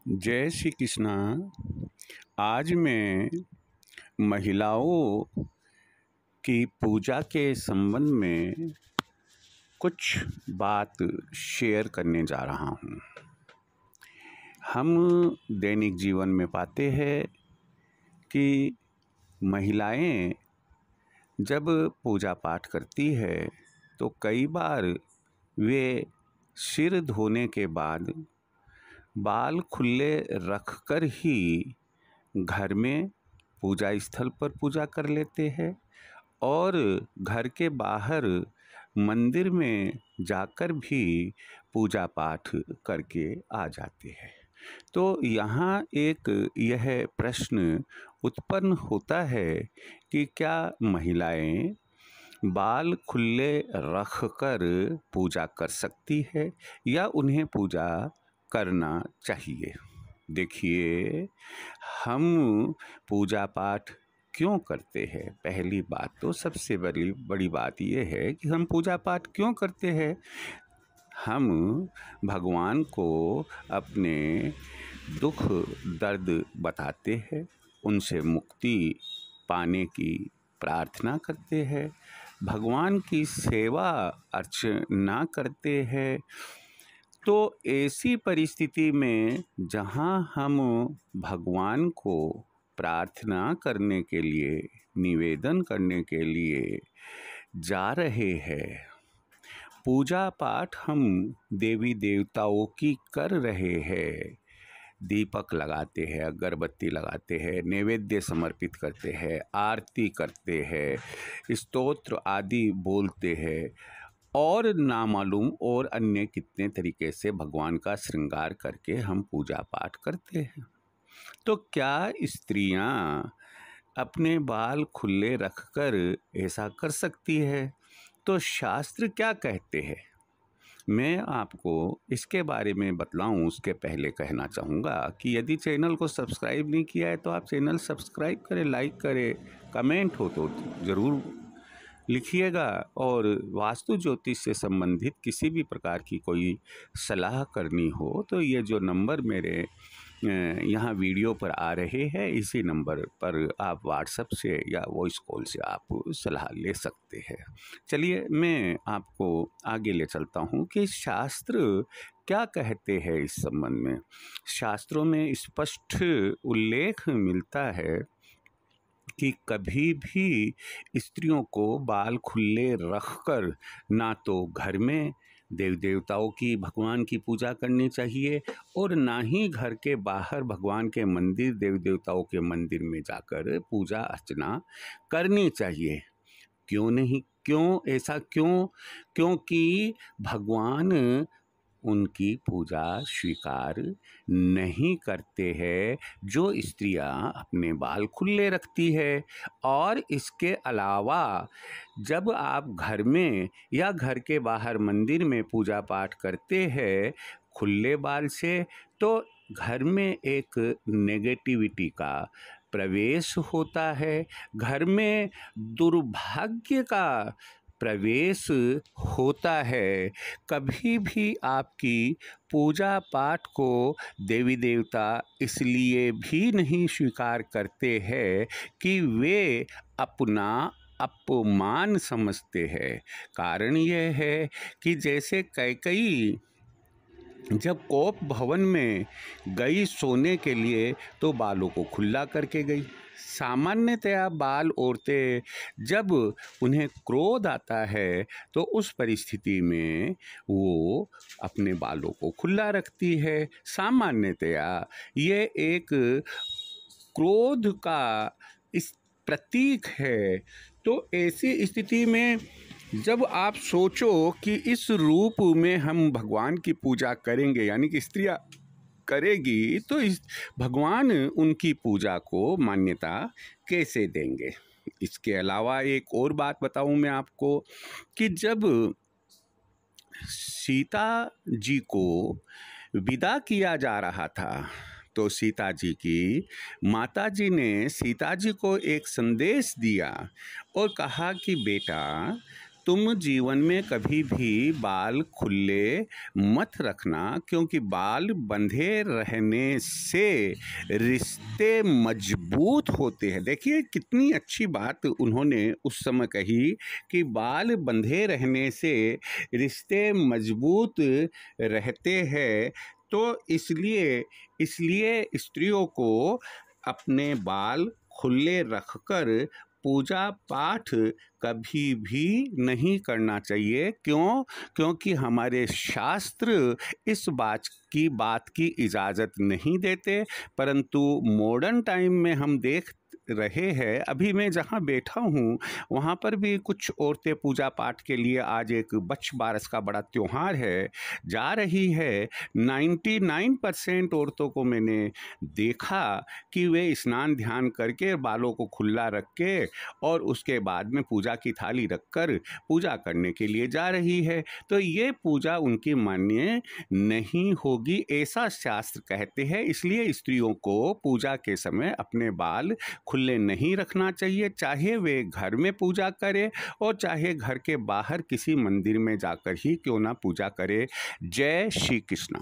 जय श्री कृष्णा। आज मैं महिलाओं की पूजा के संबंध में कुछ बात शेयर करने जा रहा हूँ। हम दैनिक जीवन में पाते हैं कि महिलाएं जब पूजा पाठ करती है तो कई बार वे सिर धोने के बाद बाल खुले रखकर ही घर में पूजा स्थल पर पूजा कर लेते हैं और घर के बाहर मंदिर में जाकर भी पूजा पाठ करके आ जाते हैं। तो यहाँ एक यह प्रश्न उत्पन्न होता है कि क्या महिलाएं बाल खुले रखकर पूजा कर सकती है या उन्हें पूजा करना चाहिए। देखिए, हम पूजा पाठ क्यों करते हैं? पहली बात तो सबसे बड़ी बात यह है कि हम पूजा पाठ क्यों करते हैं। हम भगवान को अपने दुख दर्द बताते हैं, उनसे मुक्ति पाने की प्रार्थना करते हैं, भगवान की सेवा अर्चना करते हैं। तो ऐसी परिस्थिति में जहाँ हम भगवान को प्रार्थना करने के लिए, निवेदन करने के लिए जा रहे हैं, पूजा पाठ हम देवी देवताओं की कर रहे हैं, दीपक लगाते हैं, अगरबत्ती लगाते हैं, नैवेद्य समर्पित करते हैं, आरती करते हैं, स्तोत्र आदि बोलते हैं और नामालूम और अन्य कितने तरीके से भगवान का श्रृंगार करके हम पूजा पाठ करते हैं। तो क्या स्त्रियां अपने बाल खुले रखकर ऐसा कर सकती है? तो शास्त्र क्या कहते हैं, मैं आपको इसके बारे में बतलाऊं उसके पहले कहना चाहूँगा कि यदि चैनल को सब्सक्राइब नहीं किया है तो आप चैनल सब्सक्राइब करें, लाइक करें, कमेंट हो तो ज़रूर लिखिएगा। और वास्तु ज्योतिष से संबंधित किसी भी प्रकार की कोई सलाह करनी हो तो ये जो नंबर मेरे यहाँ वीडियो पर आ रहे हैं, इसी नंबर पर आप व्हाट्सएप से या वॉइस कॉल से आप सलाह ले सकते हैं। चलिए मैं आपको आगे ले चलता हूँ कि शास्त्र क्या कहते हैं इस संबंध में। शास्त्रों में स्पष्ट उल्लेख मिलता है कि कभी भी स्त्रियों को बाल खुले रखकर ना तो घर में देव देवताओं की, भगवान की पूजा करनी चाहिए और ना ही घर के बाहर भगवान के मंदिर, देव देवताओं के मंदिर में जाकर पूजा अर्चना करनी चाहिए। क्यों नहीं? क्यों ऐसा? क्योंकि भगवान उनकी पूजा स्वीकार नहीं करते हैं जो स्त्रियां अपने बाल खुले रखती है। और इसके अलावा जब आप घर में या घर के बाहर मंदिर में पूजा पाठ करते हैं खुले बाल से, तो घर में एक नेगेटिविटी का प्रवेश होता है, घर में दुर्भाग्य का प्रवेश होता है। कभी भी आपकी पूजा पाठ को देवी देवता इसलिए भी नहीं स्वीकार करते हैं कि वे अपना अपमान समझते हैं। कारण यह है कि जैसे कैकेयी जब कोप भवन में गई सोने के लिए तो बालों को खुला करके गई। सामान्यतया बाल औरतें जब उन्हें क्रोध आता है तो उस परिस्थिति में वो अपने बालों को खुला रखती है। सामान्यतया ये एक क्रोध का इस प्रतीक है। तो ऐसी स्थिति में जब आप सोचो कि इस रूप में हम भगवान की पूजा करेंगे, यानी कि स्त्रियां करेगी, तो इस भगवान उनकी पूजा को मान्यता कैसे देंगे। इसके अलावा एक और बात बताऊं मैं आपको कि जब सीता जी को विदा किया जा रहा था तो सीता जी की माता जी ने सीता जी को एक संदेश दिया और कहा कि बेटा, तुम जीवन में कभी भी बाल खुले मत रखना, क्योंकि बाल बंधे रहने से रिश्ते मजबूत होते हैं। देखिए कितनी अच्छी बात उन्होंने उस समय कही कि बाल बंधे रहने से रिश्ते मजबूत रहते हैं। तो इसलिए स्त्रियों को अपने बाल खुले रखकर पूजा पाठ कभी भी नहीं करना चाहिए। क्योंकि हमारे शास्त्र इस बात की इजाज़त नहीं देते। परंतु मॉडर्न टाइम में हम देख रहे हैं, अभी मैं जहाँ बैठा हूँ वहाँ पर भी कुछ औरतें पूजा पाठ के लिए, आज एक बच्छ बारस का बड़ा त्योहार है, जा रही है। 99% औरतों को मैंने देखा कि वे स्नान ध्यान करके बालों को खुला रख के और उसके बाद में पूजा की थाली रखकर पूजा करने के लिए जा रही है। तो ये पूजा उनकी मान्य नहीं होगी, ऐसा शास्त्र कहते हैं। इसलिए स्त्रियों को पूजा के समय अपने बाल खुले नहीं रखना चाहिए, चाहे वे घर में पूजा करे और चाहे घर के बाहर किसी मंदिर में जाकर ही क्यों ना पूजा करे। जय श्री कृष्ण।